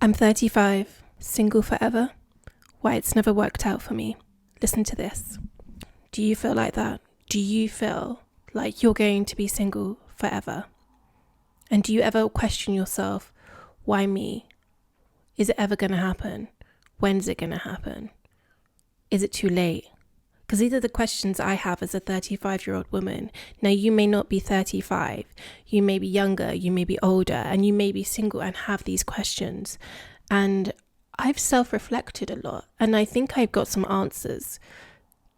I'm 35, single forever. Why it's never worked out for me. Listen to this. Do you feel like that? Do you feel like you're going to be single forever? And do you ever question yourself, why me? Is it ever going to happen? When's it going to happen? Is it too late? Because these are the questions I have as a 35-year-old woman. Now, you may not be 35. You may be younger, you may be older, and you may be single and have these questions. And I've self-reflected a lot, and I think I've got some answers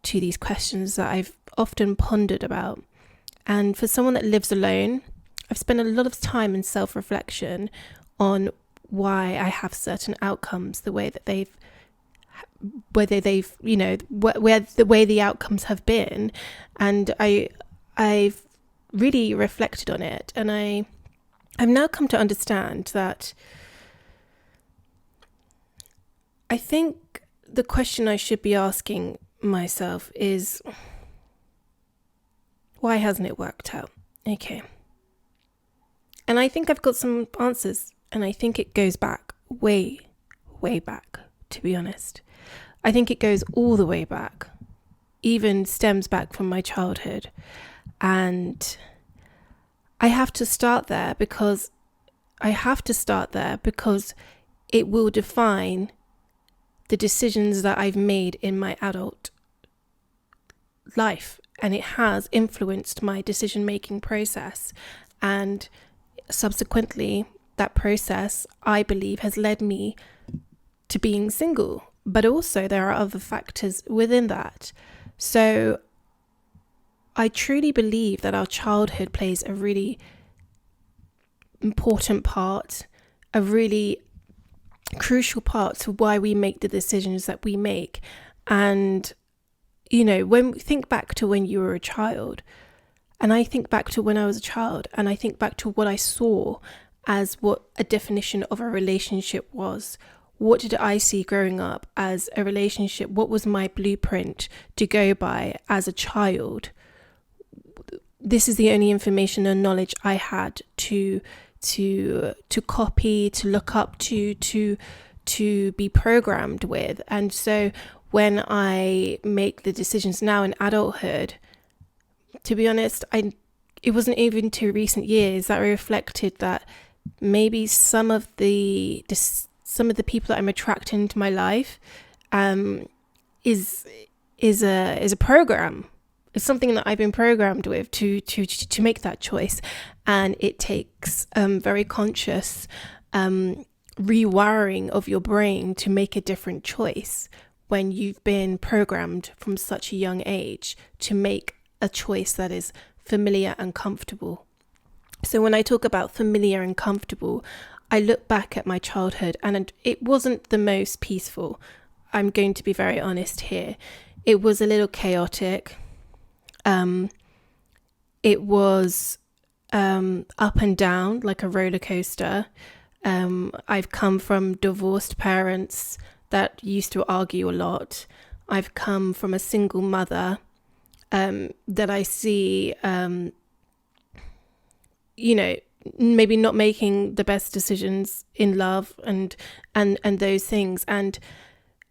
to these questions that I've often pondered about. And for someone that lives alone, I've spent a lot of time in self-reflection on why I have certain outcomes the way that whether they've, where the way the outcomes have been. And I've really reflected on it. And I've now come to understand that I think the question I should be asking myself is, why hasn't it worked out? Okay. And I think I've got some answers, and I think it goes back way, way back, to be honest. I think it goes all the way back, even stems back from my childhood. And I have to start there because it will define the decisions that I've made in my adult life. And it has influenced my decision-making process. And subsequently, that process, I believe, has led me to being single. But also there are other factors within that. So I truly believe that our childhood plays a really important part, a really crucial part to why we make the decisions that we make. And, when we think back to when you were a child, and I think back to when I was a child, and I think back to what I saw as what a definition of a relationship was. What did I see growing up as a relationship? What was my blueprint to go by as a child? This is the only information and knowledge I had to copy, to look up to be programmed with. And so when I make the decisions now in adulthood, to be honest, it wasn't even to recent years that I reflected that maybe some of the people that I'm attracting into my life is a program. It's something that I've been programmed with to make that choice. And it takes very conscious rewiring of your brain to make a different choice when you've been programmed from such a young age to make a choice that is familiar and comfortable. So when I talk about familiar and comfortable, I look back at my childhood and it wasn't the most peaceful. I'm going to be very honest here. It was a little chaotic. It was up and down like a roller coaster. I've come from divorced parents that used to argue a lot. I've come from a single mother that I see, maybe not making the best decisions in love and those things. And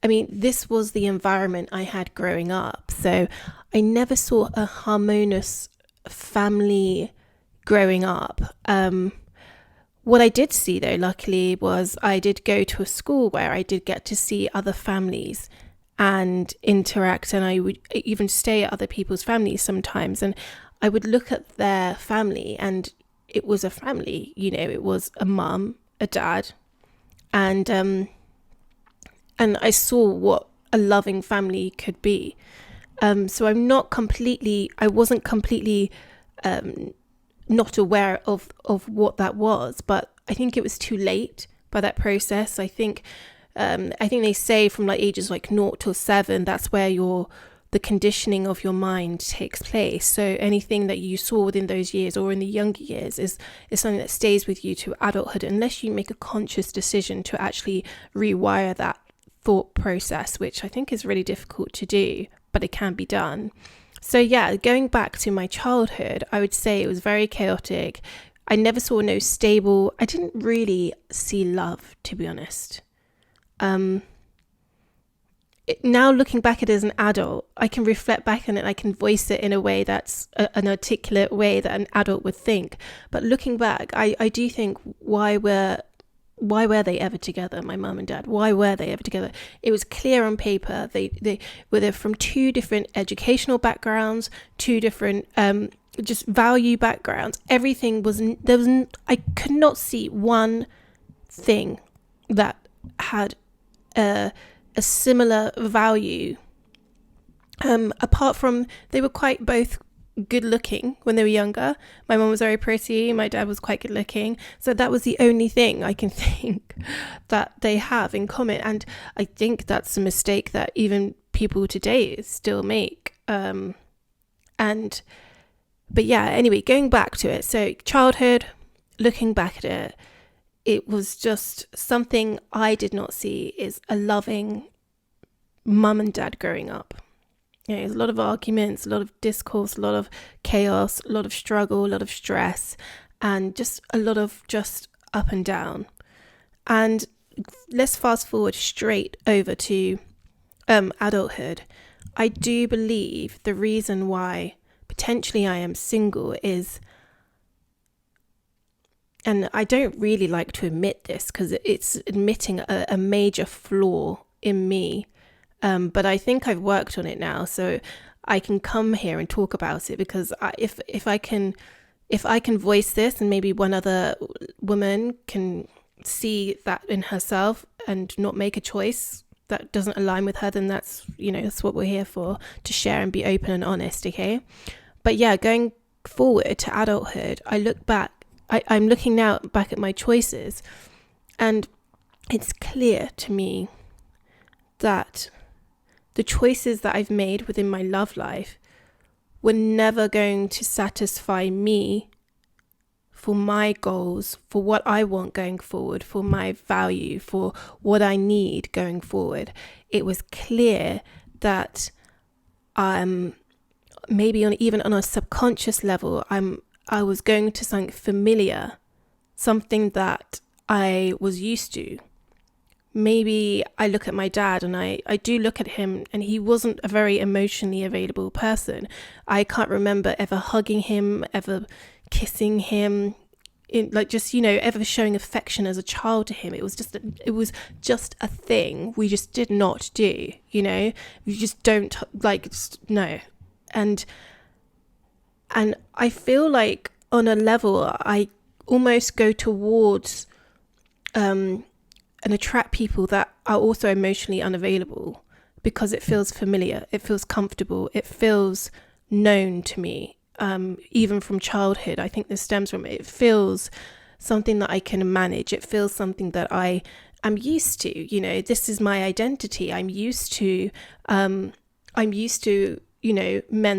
I mean, this was the environment I had growing up. So I never saw a harmonious family growing up. What I did see, though, luckily, was I did go to a school where I did get to see other families and interact, and I would even stay at other people's families sometimes, and I would look at their family, and it was a family, it was a mum, a dad, and I saw what a loving family could be. So I wasn't completely not aware of what that was, but I think it was too late by that process. I think they say from like ages like 0 to 7, that's where the conditioning of your mind takes place. So anything that you saw within those years or in the younger years is something that stays with you to adulthood, unless you make a conscious decision to actually rewire that thought process, which I think is really difficult to do, but it can be done. So yeah, going back to my childhood, I would say it was very chaotic. I never saw no stable. I didn't really see love, to be honest. Now looking back at it as an adult, I can reflect back on it. I can voice it in a way that's an articulate way that an adult would think. But looking back, I do think, why were they ever together, my mum and dad? Why were they ever together? It was clear on paper. They were from two different educational backgrounds, two different just value backgrounds. Everything was, I could not see one thing that had a similar value, apart from they were quite both good looking when they were younger. My mum was very pretty, my dad was quite good looking, so that was the only thing I can think that they have in common. And I think that's a mistake that even people today still make. But yeah, anyway, going back to it, so childhood, looking back at it, it was just something I did not see is a loving mum and dad growing up. There's a lot of arguments, a lot of discourse, a lot of chaos, a lot of struggle, a lot of stress, and just a lot of just up and down. And let's fast forward straight over to adulthood. I do believe the reason why potentially I am single is, and I don't really like to admit this because it's admitting a major flaw in me, but I think I've worked on it now, so I can come here and talk about it, because if I can voice this, and maybe one other woman can see that in herself and not make a choice that doesn't align with her, then that's what we're here for, to share and be open and honest, okay? But yeah, going forward to adulthood, I look back, I'm looking now back at my choices, and it's clear to me that the choices that I've made within my love life were never going to satisfy me for my goals, for what I want going forward, for my value, for what I need going forward. It was clear that maybe even on a subconscious level, I was going to something familiar, something that I was used to. Maybe I look at my dad, and I do look at him, and he wasn't a very emotionally available person. I can't remember ever hugging him, ever kissing him, ever showing affection as a child to him. It was just a thing we just did not do. We just don't no. And I feel like on a level I almost go towards and attract people that are also emotionally unavailable, because it feels familiar, it feels comfortable, it feels known to me, even from childhood. I think this stems from it. It feels something that I can manage. It feels something that I am used to. This is my identity. I'm used to men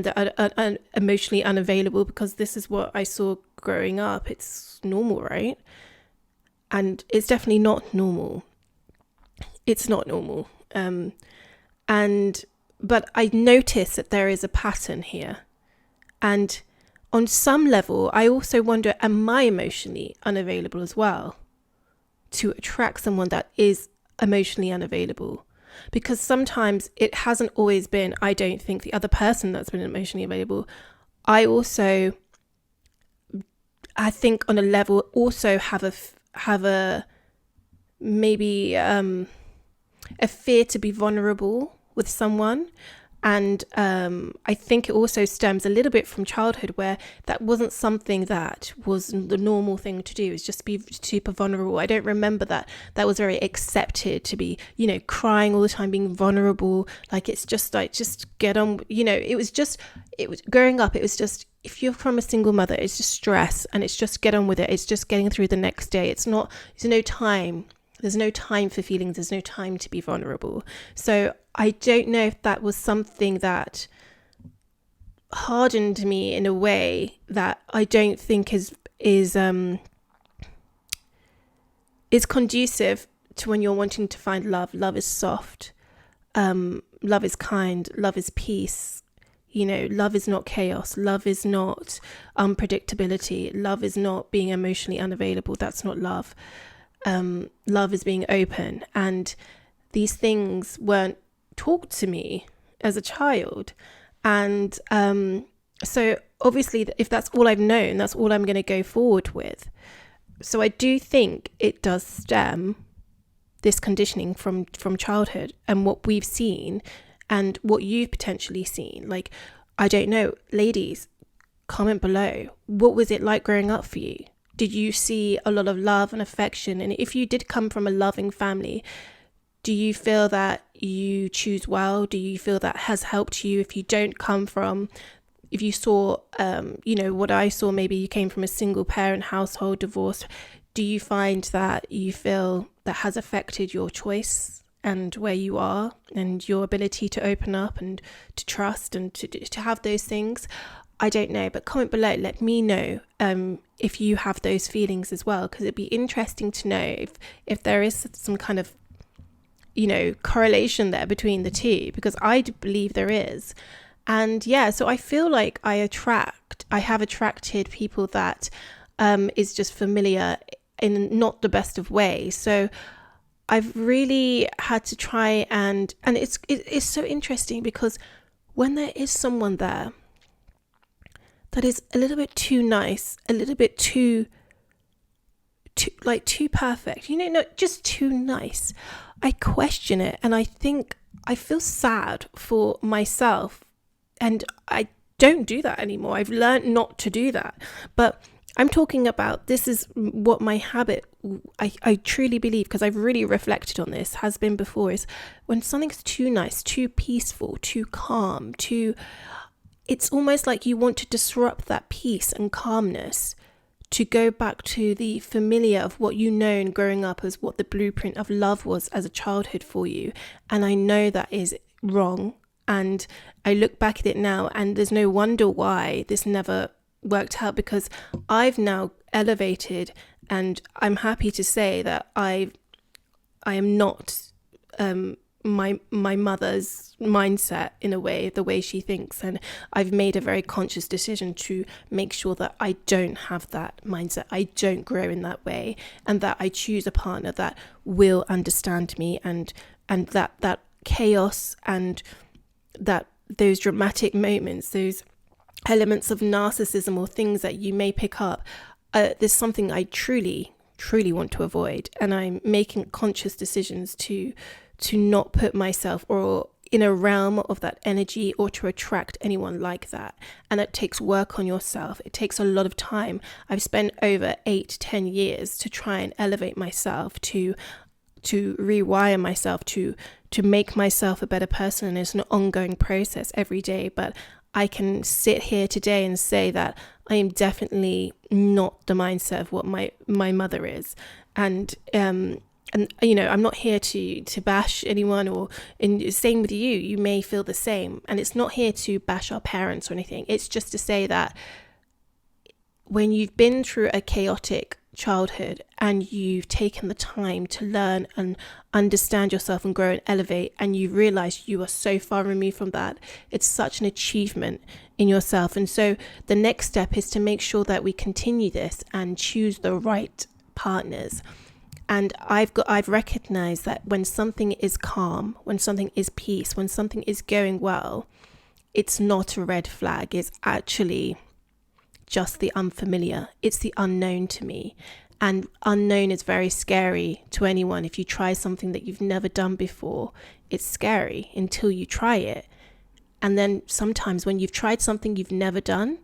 that are emotionally unavailable, because this is what I saw growing up. It's normal, right? And it's definitely not normal. It's not normal. But I notice that there is a pattern here. And on some level, I also wonder, am I emotionally unavailable as well to attract someone that is emotionally unavailable? Because sometimes it hasn't always been, I don't think, the other person that's been emotionally available. I think on a level also have a maybe a fear to be vulnerable with someone. And I think it also stems a little bit from childhood, where that wasn't something that was the normal thing to do, is just be super vulnerable. I don't remember that was very accepted, to be, crying all the time, being vulnerable. It's just get on, it was growing up. It was just, if you're from a single mother, it's just stress, and it's just get on with it. It's just getting through the next day. There's no time for feelings. There's no time to be vulnerable. So I don't know if that was something that hardened me in a way that I don't think is conducive to when you're wanting to find love. Love is soft. Love is kind. Love is peace. Love is not chaos. Love is not unpredictability. Love is not being emotionally unavailable. That's not love. Love is being open. And these things weren't taught to me as a child. And so obviously, if that's all I've known, that's all I'm going to go forward with. So I do think it does stem, this conditioning, from childhood and what we've seen and what you've potentially seen. Like, I don't know, ladies, comment below. What was it like growing up for you? Did you see a lot of love and affection? And if you did come from a loving family, do you feel that you choose well? Do you feel that has helped you? If you don't come from, if you saw, what I saw, maybe you came from a single parent household, divorced, do you find that you feel that has affected your choice and where you are and your ability to open up and to trust and to have those things? I don't know, but comment below. Let me know if you have those feelings as well, because it'd be interesting to know if there is some kind of, correlation there between the two, because I believe there is. And so I feel like I have attracted people that is just familiar in not the best of ways. So I've really had to try and it's so interesting, because when there is someone there that is a little bit too nice, a little bit too perfect, not just too nice, I question it, and I think I feel sad for myself, and I don't do that anymore. I've learned not to do that. But I'm talking about, this is what my habit, I truly believe, because I've really reflected on this, has been before, is when something's too nice, too peaceful, too calm, it's almost like you want to disrupt that peace and calmness to go back to the familiar of what you know and growing up as what the blueprint of love was as a childhood for you. And I know that is wrong. And I look back at it now, and there's no wonder why this never worked out, because I've now elevated, and I'm happy to say that I am not my mother's mindset in a way, the way she thinks, and I've made a very conscious decision to make sure that I don't have that mindset, I don't grow in that way, and that I choose a partner that will understand me, and that chaos and that those dramatic moments, those elements of narcissism or things that you may pick up, there's something I truly want to avoid, and I'm making conscious decisions to not put myself or in a realm of that energy or to attract anyone like that. And it takes work on yourself. It takes a lot of time. I've spent over 8-10 years to try and elevate myself, to rewire myself, to make myself a better person. And it's an ongoing process every day. But I can sit here today and say that I am definitely not the mindset of what my mother is. And I'm not here to bash anyone, or same with you. You may feel the same. And it's not here to bash our parents or anything. It's just to say that when you've been through a chaotic childhood and you've taken the time to learn and understand yourself and grow and elevate, and you realize you are so far removed from that, it's such an achievement in yourself. And so the next step is to make sure that we continue this and choose the right partners. And I've recognized that when something is calm, when something is peace, when something is going well, it's not a red flag. It's actually just the unfamiliar. It's the unknown to me. And unknown is very scary to anyone. If you try something that you've never done before, it's scary until you try it. And then sometimes when you've tried something you've never done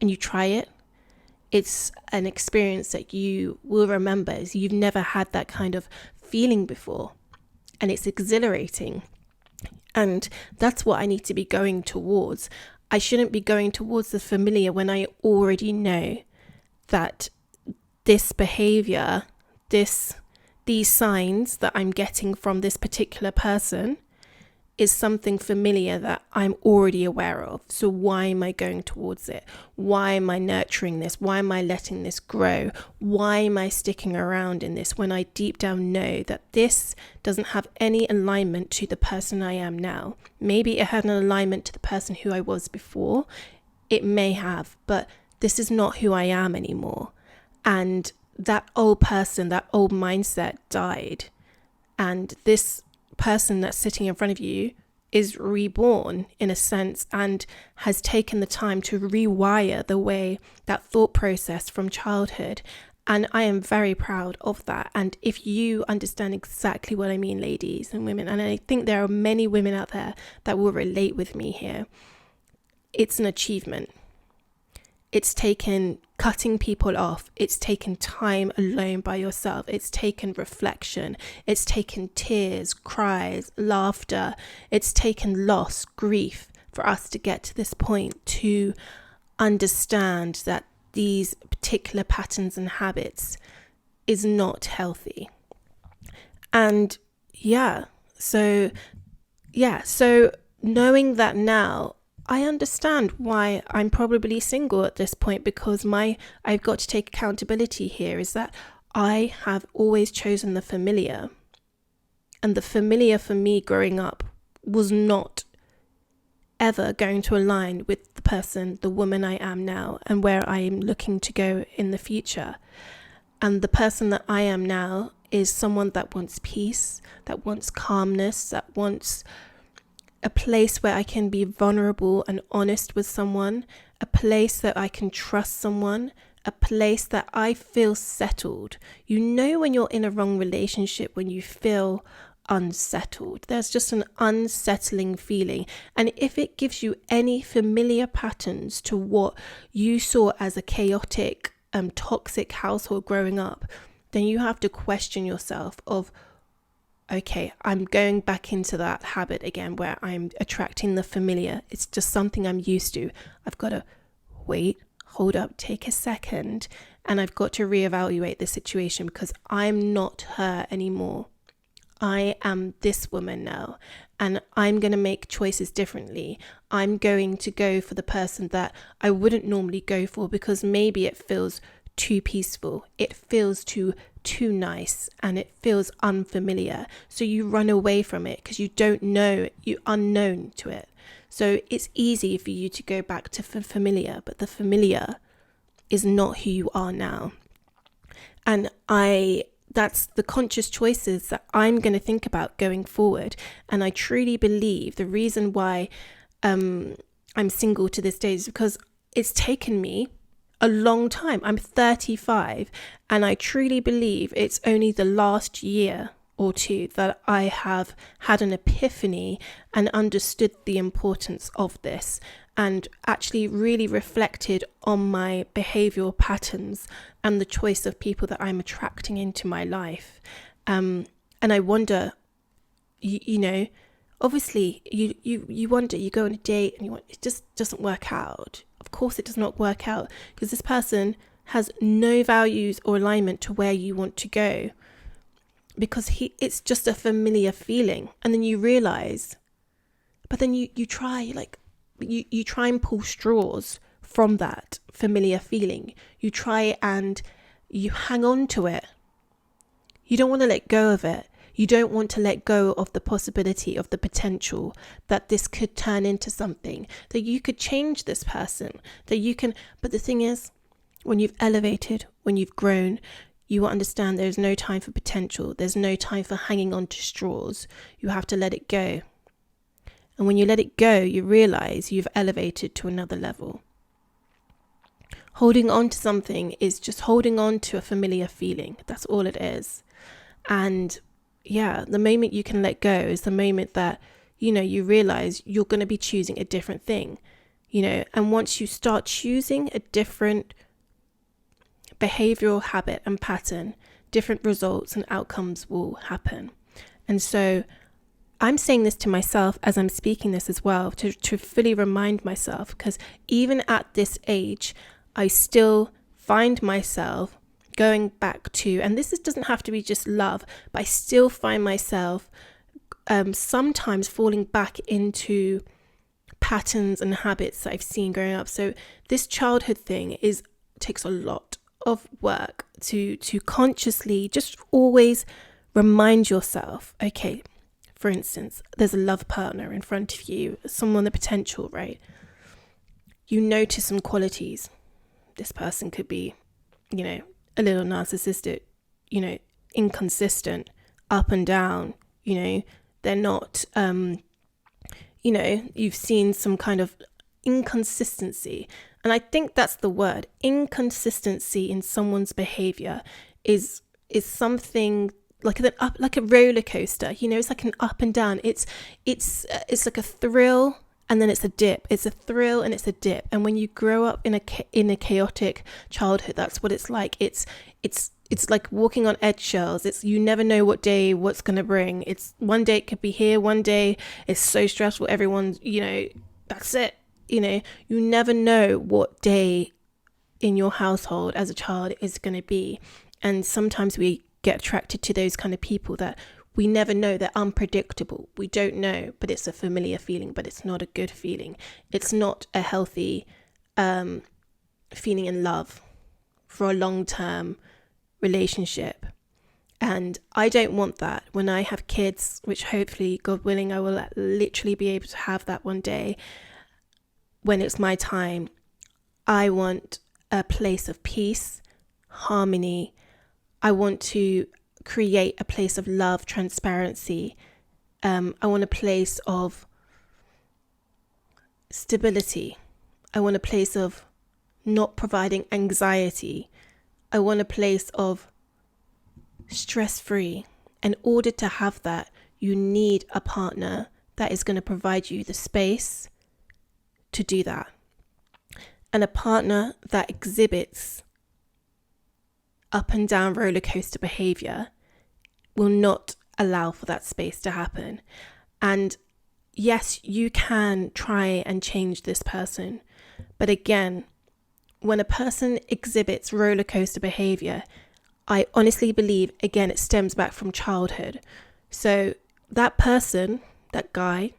and you try it, it's an experience that you will remember, as you've never had that kind of feeling before. And it's exhilarating. And that's what I need to be going towards. I shouldn't be going towards the familiar when I already know that this behavior, these signs that I'm getting from this particular person is something familiar that I'm already aware of. So why am I going towards it? Why am I nurturing this? Why am I letting this grow? Why am I sticking around in this when I deep down know that this doesn't have any alignment to the person I am now? Maybe it had an alignment to the person who I was before. It may have, but this is not who I am anymore. And that old person, that old mindset died. And this person that's sitting in front of you is reborn in a sense and has taken the time to rewire the way that thought process from childhood. And I am very proud of that. And if you understand exactly what I mean, ladies and women, and I think there are many women out there that will relate with me here, it's an achievement. It's taken cutting people off. It's taken time alone by yourself. It's taken reflection. It's taken tears, cries, laughter. It's taken loss, grief for us to get to this point to understand that these particular patterns and habits is not healthy. And so knowing that now, I understand why I'm probably single at this point, because I've got to take accountability here, is that I have always chosen the familiar. And the familiar for me growing up was not ever going to align with the woman I am now and where I am looking to go in the future. And the person that I am now is someone that wants peace, that wants calmness, that wants a place where I can be vulnerable and honest with someone, a place that I can trust someone, a place that I feel settled. You know when you're in a wrong relationship, when you feel unsettled. There's just an unsettling feeling. And if it gives you any familiar patterns to what you saw as a chaotic, toxic household growing up, then you have to question yourself of, okay, I'm going back into that habit again where I'm attracting the familiar. It's just something I'm used to. I've got to wait, hold up, take a second, and I've got to reevaluate the situation because I'm not her anymore. I am this woman now, and I'm going to make choices differently. I'm going to go for the person that I wouldn't normally go for because maybe it feels too peaceful, it feels too nice, and it feels unfamiliar. So you run away from it because you don't know, you're unknown to it. So it's easy for you to go back to familiar, but the familiar is not who you are now. And that's the conscious choices that I'm going to think about going forward. And I truly believe the reason why I'm single to this day is because it's taken me a long time. I'm 35, and I truly believe it's only the last year or two that I have had an epiphany and understood the importance of this, and actually really reflected on my behavioral patterns and the choice of people that I'm attracting into my life. And I wonder, obviously you wonder, you go on a date and it just doesn't work out. Of course it does not work out because this person has no values or alignment to where you want to go, because it's just a familiar feeling. And then you realize, but then you try and pull straws from that familiar feeling. You try and you hang on to it. You don't want to let go of it. You don't want to let go of the possibility of the potential that this could turn into something, that you could change this person, that you can. But the thing is, when you've elevated, when you've grown, you will understand there's no time for potential. There's no time for hanging on to straws. You have to let it go. And when you let it go, you realize you've elevated to another level. Holding on to something is just holding on to a familiar feeling. That's all it is. And the moment you can let go is the moment that, you realize you're going to be choosing a different thing, and once you start choosing a different behavioral habit and pattern, different results and outcomes will happen. And so I'm saying this to myself as I'm speaking this as well, to fully remind myself, because even at this age, I still find myself going back to, and doesn't have to be just love, but I still find myself sometimes falling back into patterns and habits that I've seen growing up. So this childhood thing takes a lot of work to consciously just always remind yourself, okay, for instance, there's a love partner in front of you, someone, the potential, right? You notice some qualities. This person could be, a little narcissistic, inconsistent, up and down, they're not, you've seen some kind of inconsistency. And I think that's the word. Inconsistency in someone's behavior is something like a roller coaster. It's like an up and down. It's like a thrill and then it's a dip. It's a thrill and it's a dip. And when you grow up in a chaotic childhood, that's what it's like. It's like walking on eggshells. You never know what's going to bring. It's one day it could be here, one day it's so stressful. Everyone's, that's it. You never know what day in your household as a child is going to be. And sometimes we get attracted to those kind of people that we never know. They're unpredictable. We don't know, but it's a familiar feeling, but it's not a good feeling. It's not a healthy feeling in love for a long-term relationship. And I don't want that. When I have kids, which hopefully, God willing, I will literally be able to have that one day, when it's my time, I want a place of peace, harmony. I want to create a place of love, transparency. I want a place of stability. I want a place of not providing anxiety. I want a place of stress-free. In order to have that, you need a partner that is going to provide you the space to do that. And a partner that exhibits up and down roller coaster behavior will not allow for that space to happen. And yes, you can try and change this person. But again, when a person exhibits roller coaster behavior, I honestly believe, again, it stems back from childhood. So that person, that guy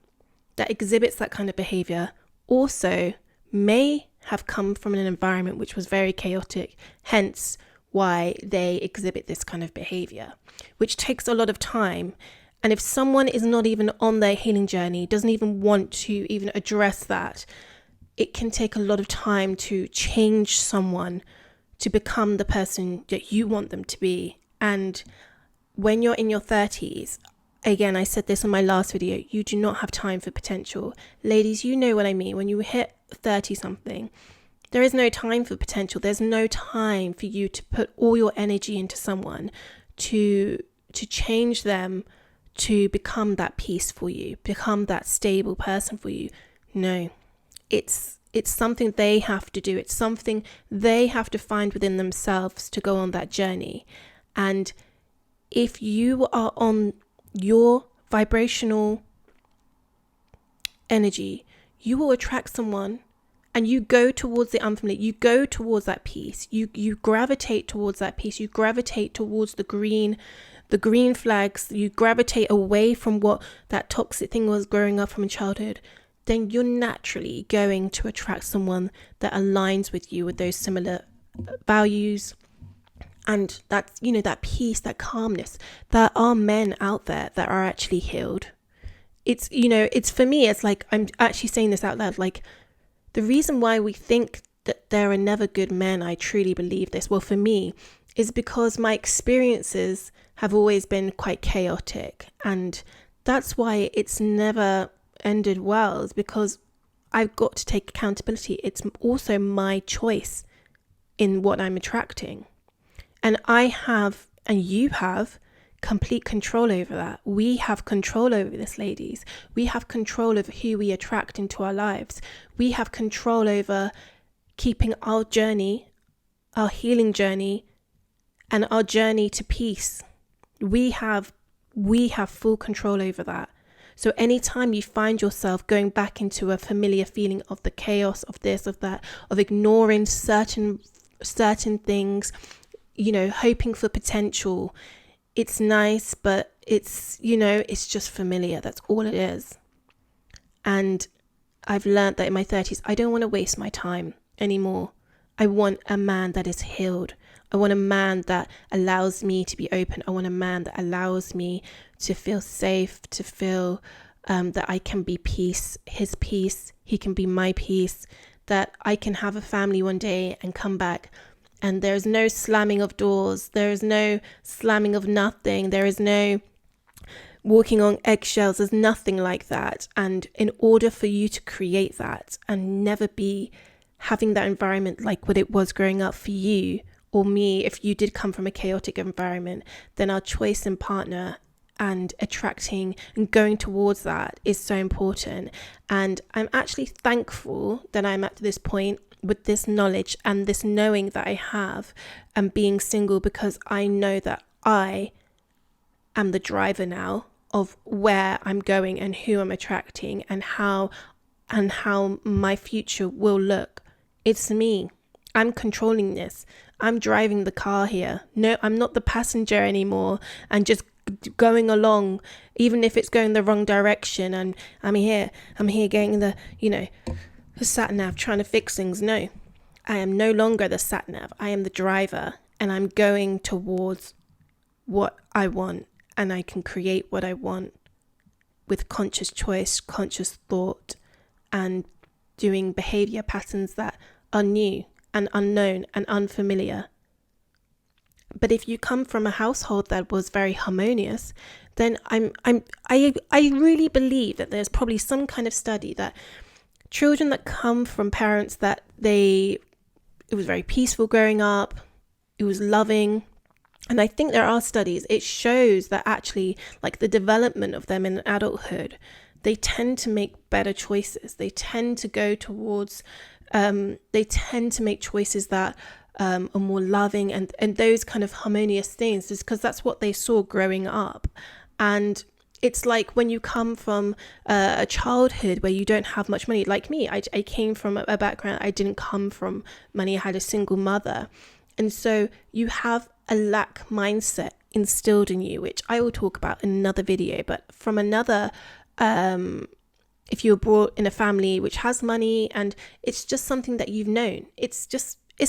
that exhibits that kind of behavior also may have come from an environment which was very chaotic, hence why they exhibit this kind of behavior, which takes a lot of time. And if someone is not even on their healing journey, doesn't even want to even address that, it can take a lot of time to change someone to become the person that you want them to be. And when you're in your 30s, again, I said this in my last video, you do not have time for potential. Ladies, you know what I mean. When you hit 30 something, there is no time for potential. There's no time for you to put all your energy into someone to change them, to become that peace for you, become that stable person for you. No, it's something they have to do. It's something they have to find within themselves to go on that journey. And if you are on your vibrational energy, you will attract someone and you go towards the unfamiliar. You go towards that peace. You gravitate towards that peace. You gravitate towards the green flags. You gravitate away from what that toxic thing was growing up from childhood. Then you're naturally going to attract someone that aligns with you, with those similar values. And that's, that peace, that calmness. There are men out there that are actually healed. It's for me, it's like, I'm actually saying this out loud, like, the reason why we think that there are never good men, I truly believe this, well, for me, is because my experiences have always been quite chaotic. And that's why it's never ended well, is because I've got to take accountability. It's also my choice in what I'm attracting. And I have, and you have, complete control over that. We have control over this, ladies. We have control over who we attract into our lives. We have control over keeping our journey, our healing journey, and our journey to peace. We have full control over that. So anytime you find yourself going back into a familiar feeling of the chaos, of this, of that, of ignoring certain things, hoping for potential, it's nice, but it's just familiar. That's all it is. And I've learned that in my 30s, I don't want to waste my time anymore. I want a man that is healed. I want a man that allows me to be open. I want a man that allows me to feel safe, to feel that I can be his peace. He can be my peace, that I can have a family one day and come back and there's no slamming of doors. There is no slamming of nothing. There is no walking on eggshells. There's nothing like that. And in order for you to create that and never be having that environment like what it was growing up for you or me, if you did come from a chaotic environment, then our choice in partner and attracting and going towards that is so important. And I'm actually thankful that I'm at this point with this knowledge and this knowing that I have and being single, because I know that I am the driver now of where I'm going and who I'm attracting and how my future will look. It's me. I'm controlling this. I'm driving the car here. No, I'm not the passenger anymore and just going along, even if it's going the wrong direction. And I'm here getting the sat nav trying to fix things. No, I am no longer the sat nav. I am the driver, and I'm going towards what I want, and I can create what I want with conscious choice, conscious thought, and doing behavior patterns that are new and unknown and unfamiliar. But if you come from a household that was very harmonious, then I really believe that there's probably some kind of study that children that come from parents that it was very peaceful growing up, it was loving. And I think there are studies, it shows that actually like the development of them in adulthood, they tend to make better choices. They tend to go towards, they tend to make choices that are more loving and those kind of harmonious things, is because that's what they saw growing up. And it's like when you come from a childhood where you don't have much money, like me, I came from a background, I didn't come from money, I had a single mother. And so you have a lack mindset instilled in you, which I will talk about in another video, but from another, if you were brought in a family which has money and it's just something that you've known, it's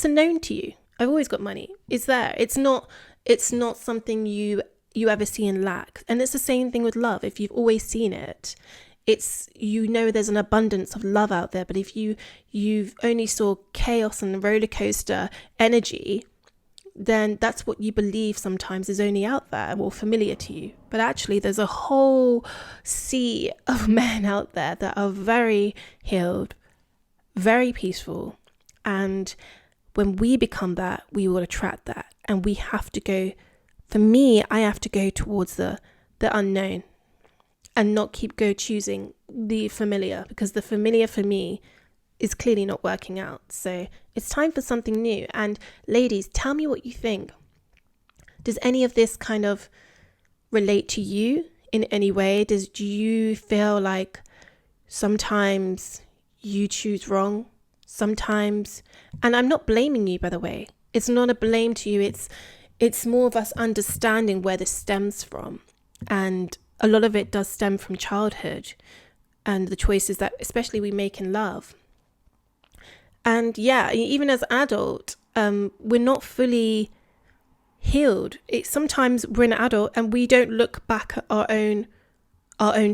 a known to you. I've always got money. It's there. It's not something you ever see in lack. And it's the same thing with love. If you've always seen it, it's, there's an abundance of love out there. But if you've only saw chaos and roller coaster energy, then that's what you believe sometimes is only out there or familiar to you. But actually there's a whole sea of men out there that are very healed, very peaceful. And when we become that, we will attract that. And we have to go, for me, I have to go towards the unknown and not choosing the familiar, because the familiar for me is clearly not working out. So it's time for something new. And ladies, tell me what you think. Does any of this kind of relate to you in any way? Do you feel like sometimes you choose wrong? Sometimes, and I'm not blaming you, by the way. It's not a blame to you. It's more of us understanding where this stems from. And a lot of it does stem from childhood and the choices that especially we make in love. And yeah, even as adult, we're not fully healed. Sometimes we're an adult and we don't look back at our own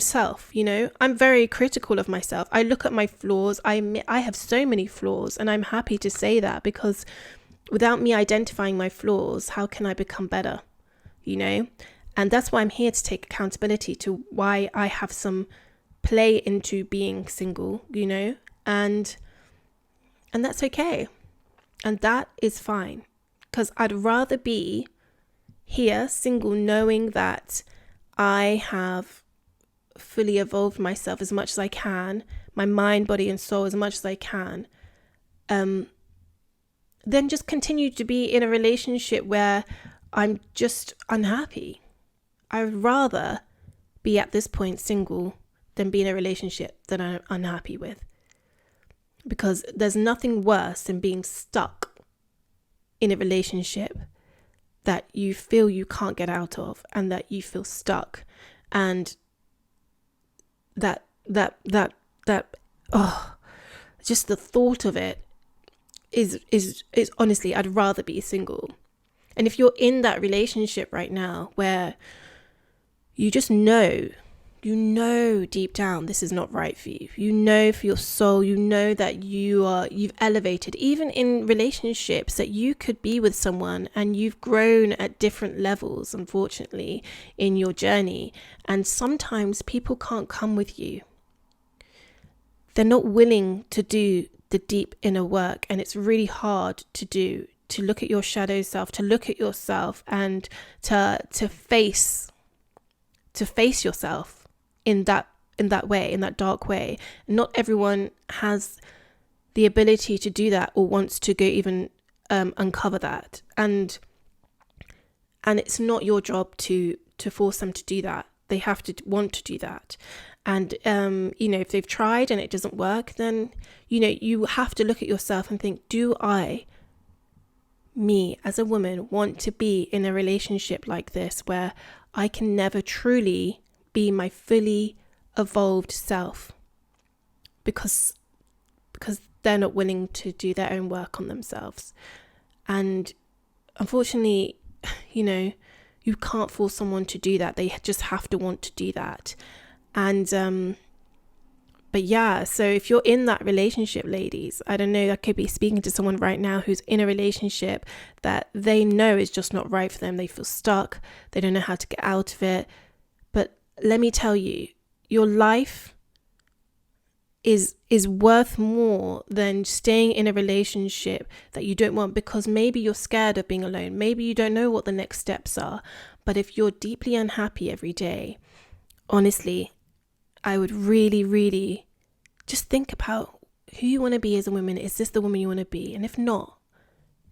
self. I'm very critical of myself. I look at my flaws. I have so many flaws, and I'm happy to say that, because without me identifying my flaws, how can I become better? And that's why I'm here to take accountability to why I have some play into being single, and that's okay. And that is fine, because I'd rather be here single, knowing that I have fully evolved myself as much as I can, my mind, body and soul as much as I can, then just continue to be in a relationship where I'm just unhappy. I'd rather be at this point single than be in a relationship that I'm unhappy with, because there's nothing worse than being stuck in a relationship that you feel you can't get out of, and that you feel stuck, and that just the thought of it is honestly, I'd rather be single. And if you're in that relationship right now where you just know deep down this is not right for you, you know for your soul, you know that you've elevated, even in relationships, that you could be with someone and you've grown at different levels, unfortunately, in your journey, and sometimes people can't come with you. They're not willing to do the deep inner work, and it's really hard to do, to look at your shadow self, to look at yourself, and to face yourself in that way, in that dark way. Not everyone has the ability to do that, or wants to go even uncover that, and it's not your job to force them to do that. They have to want to do that. And if they've tried and it doesn't work, then you have to look at yourself and think, do me as a woman want to be in a relationship like this, where I can never truly be my fully evolved self, because they're not willing to do their own work on themselves. And unfortunately, you can't force someone to do that. They just have to want to do that. And but yeah, so if you're in that relationship, ladies, I don't know, I could be speaking to someone right now who's in a relationship that they know is just not right for them. They feel stuck. They don't know how to get out of it. But let me tell you, your life is worth more than staying in a relationship that you don't want, because maybe you're scared of being alone. Maybe you don't know what the next steps are. But if you're deeply unhappy every day, honestly, I would really, really just think about who you want to be as a woman. Is this the woman you want to be? And if not,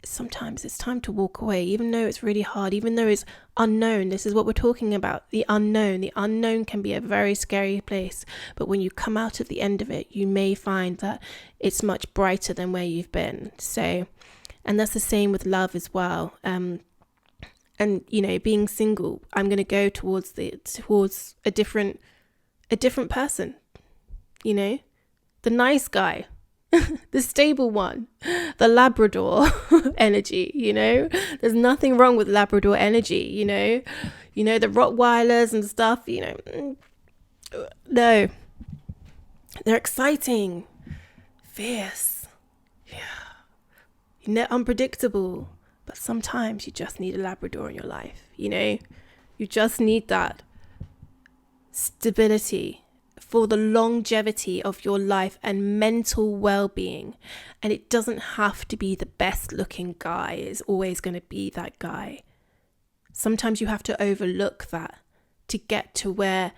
sometimes it's time to walk away, even though it's really hard, even though it's unknown. This is what we're talking about, the unknown. The unknown can be a very scary place, but when you come out at the end of it, you may find that it's much brighter than where you've been. So, and that's the same with love as well. And being single, I'm going to go towards a different person, the nice guy, the stable one, the Labrador energy, there's nothing wrong with Labrador energy, the Rottweilers and stuff, no, they're exciting, fierce, unpredictable, but sometimes you just need a Labrador in your life, you just need that stability for the longevity of your life and mental well-being. And it doesn't have to be the best looking guy is always going to be that guy. Sometimes you have to overlook that to get to where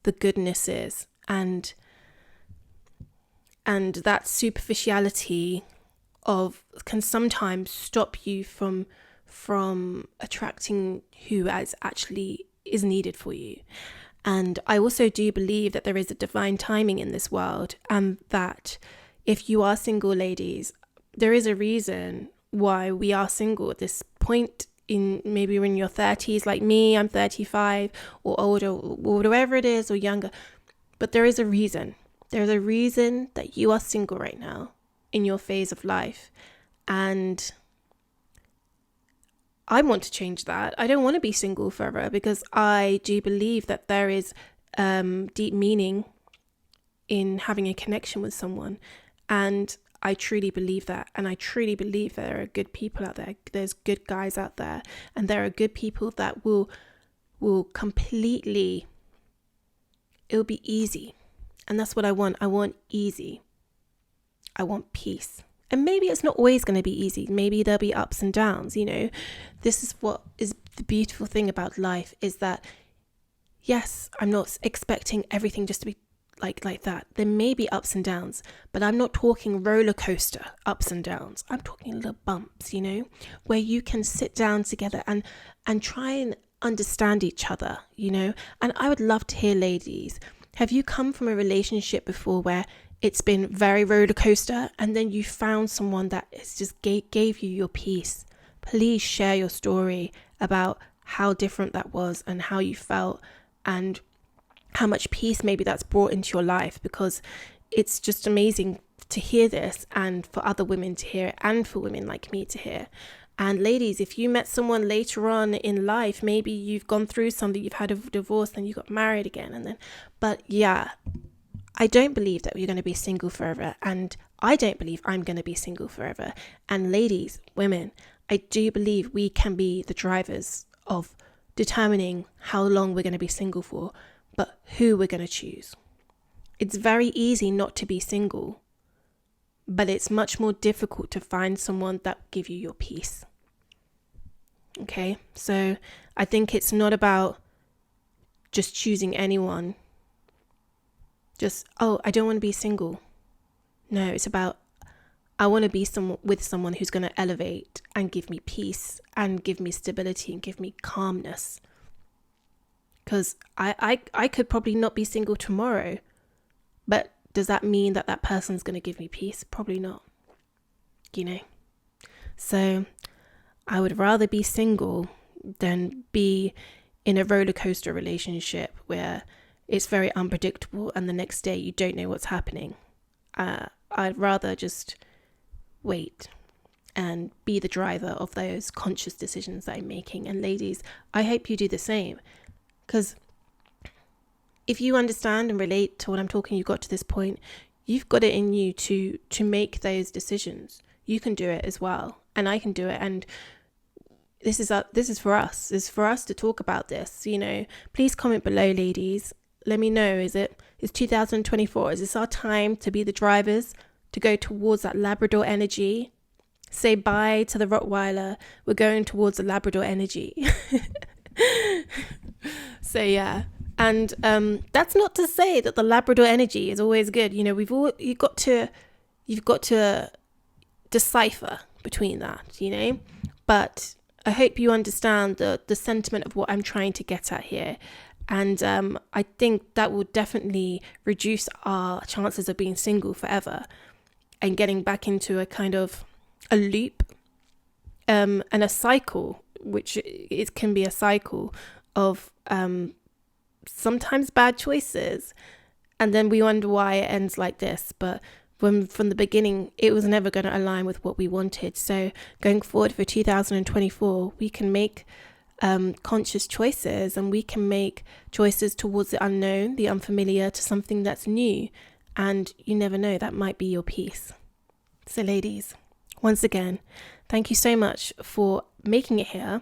the goodness is, and that superficiality can sometimes stop you from attracting who actually is needed for you. And I also do believe that there is a divine timing in this world, and that if you are single, ladies, there is a reason why we are single at this point. Maybe you're in your 30s like me, I'm 35 or older, or whatever it is, or younger, but there is a reason. There's a reason that you are single right now in your phase of life, and I want to change that. I don't want to be single forever, because I do believe that there is deep meaning in having a connection with someone. And I truly believe that. And I truly believe there are good people out there. There's good guys out there. And there are good people that will completely, it'll be easy. And that's what I want. I want easy. I want peace. And maybe it's not always going to be easy. Maybe there'll be ups and downs, This is what is the beautiful thing about life, is that, yes, I'm not expecting everything just to be like that. There may be ups and downs, but I'm not talking roller coaster ups and downs. I'm talking little bumps, where you can sit down together and try and understand each other, And I would love to hear, ladies, have you come from a relationship before where it's been very roller coaster, and then you found someone that is just gave you your peace, please share your story about how different that was and how you felt and how much peace maybe that's brought into your life, because it's just amazing to hear this and for other women to hear it and for women like me to hear. And ladies, if you met someone later on in life, maybe you've gone through something, you've had a divorce, then you got married again, and then, but yeah, I don't believe that you're going to be single forever, and I don't believe I'm going to be single forever. And ladies, women, I do believe we can be the drivers of determining how long we're going to be single for, but who we're going to choose. It's very easy not to be single, but it's much more difficult to find someone that will give you your peace. Okay, so I think it's not about just choosing anyone. Just, I don't want to be single. No, it's about, I want to be with someone who's going to elevate and give me peace and give me stability and give me calmness. Because I could probably not be single tomorrow, but does that mean that that person's going to give me peace? Probably not, So I would rather be single than be in a roller coaster relationship where it's very unpredictable and the next day you don't know what's happening. I'd rather just wait and be the driver of those conscious decisions that I'm making. And ladies, I hope you do the same, because if you understand and relate to what I'm talking, you got to this point, you've got it in you to make those decisions. You can do it as well, and I can do it. And this is for us. It's for us to talk about this. Please comment below, ladies. Let me know. Is 2024? Is this our time to be the drivers, to go towards that Labrador energy? Say bye to the Rottweiler. We're going towards the Labrador energy. So yeah. And that's not to say that the Labrador energy is always good. You've got to decipher between that, But I hope you understand the sentiment of what I'm trying to get at here. And I think that will definitely reduce our chances of being single forever and getting back into a kind of a loop and a cycle, which it can be a cycle of sometimes bad choices. And then we wonder why it ends like this. But when from the beginning, it was never going to align with what we wanted. So going forward for 2024, we can make conscious choices, and we can make choices towards the unknown, the unfamiliar, to something that's new. And you never know, that might be your peace. So ladies, once again, thank you so much for making it here.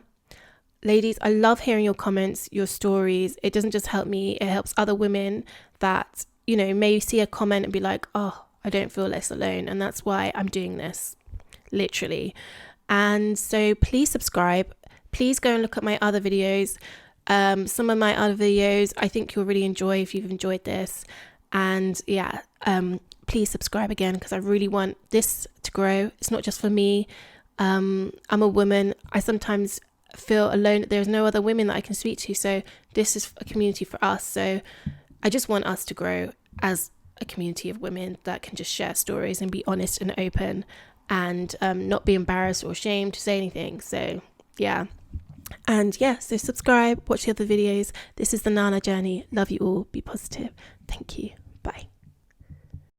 Ladies, I love hearing your comments, your stories. It doesn't just help me, it helps other women that, may see a comment and be like, oh, I don't feel less alone. And that's why I'm doing this, literally. And so please subscribe. Please go and look at my other videos. Some of my other videos I think you'll really enjoy if you've enjoyed this. And yeah, please subscribe again, because I really want this to grow. It's not just for me. I'm a woman. I sometimes feel alone. There's no other women that I can speak to. So this is a community for us. So I just want us to grow as a community of women that can just share stories and be honest and open and not be embarrassed or ashamed to say anything. So yeah. And yeah, so subscribe, watch the other videos. This is the Nana Journey. Love you all. Be positive. Thank you. Bye.